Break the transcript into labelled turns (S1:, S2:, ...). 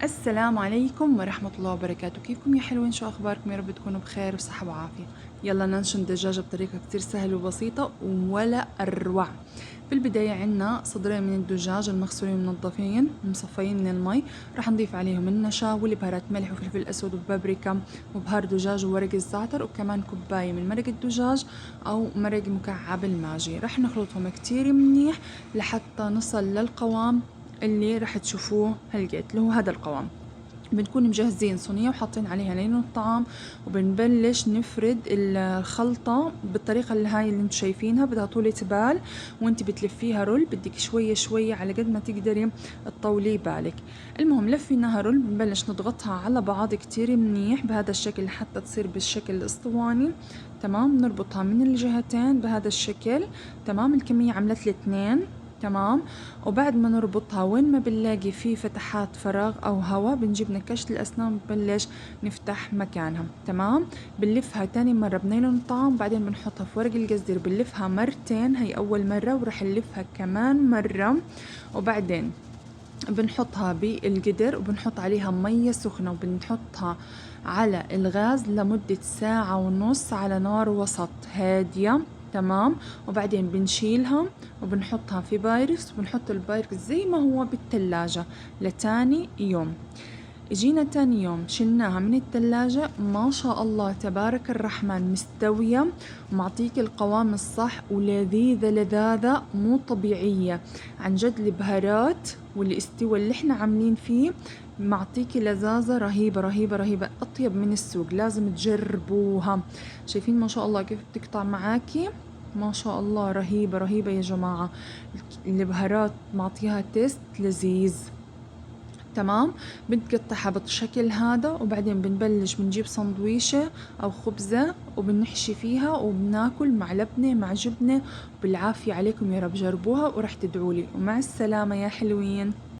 S1: السلام عليكم ورحمة الله وبركاته. كيفكم يا حلوين؟ شو أخباركم؟ يا رب تكونوا بخير وصحة وعافية. يلا ننشن دجاجة بطريقة كتير سهلة وبسيطة ولا أروع. في البداية عنا صدرين من الدجاج المغسولين منظفين مصفيين من المي. راح نضيف عليهم النشا والبهارات ملح وفلفل أسود وبابريكا وبهار دجاج وورق الزعتر وكمان كوباية من مرق الدجاج أو مرق مكعب الماجي. راح نخلطهم كتير منيح لحتى نصل للقوام اللي راح تشوفوه هالقد اللي هو هذا القوام. بنكون مجهزين صينية وحاطين عليها لين الطعام، وبنبلش نفرد الخلطة بالطريقة اللي هاي اللي انتم شايفينها. بدها طولة بال وانت بتلفيها رول، بدك شوية شوية على قد ما تقدري تطولي بالك. المهم لفيناها رول، بنبلش نضغطها على بعض كتير منيح بهذا الشكل حتى تصير بالشكل الاسطواني. تمام، نربطها من الجهتين بهذا الشكل. تمام، الكمية عملت لي 2. تمام، وبعد ما نربطها وين ما بنلاقي فيه فتحات فراغ او هواء بنجيب نكشة الاسنان وبنبلش نفتح مكانها. تمام، بنلفها تاني مرة بنايلون الطعام، بعدين بنحطها في ورق القصدير بنلفها مرتين، هي اول مرة ورح نلفها كمان مرة، وبعدين بنحطها بالقدر وبنحط عليها مية سخنة وبنحطها على الغاز لمدة 1.5 ساعة على نار وسط هادية. تمام، وبعدين بنشيلها وبنحطها في بايركس، وبنحط البايركس زي ما هو بالثلاجة لتاني يوم. اجينا تاني يوم شلناها من الثلاجة، ما شاء الله تبارك الرحمن مستوية ومعطيك القوام الصح ولذيذة لذاذة مو طبيعية. عن جد البهارات والاستوى اللي احنا عاملين فيه معطيكي لذاذة رهيبة رهيبة رهيبة، أطيب من السوق، لازم تجربوها. شايفين ما شاء الله كيف بتقطع معاكي؟ ما شاء الله رهيبة رهيبة يا جماعة. البهارات معطيها تيست لذيذ. تمام، بنقطعها بالشكل هذا، وبعدين بنبلش بنجيب سندويشة أو خبزة وبنحشي فيها وبناكل مع لبنة مع جبنة. بالعافية عليكم، يا رب جربوها وراح تدعولي. ومع السلامة يا حلوين.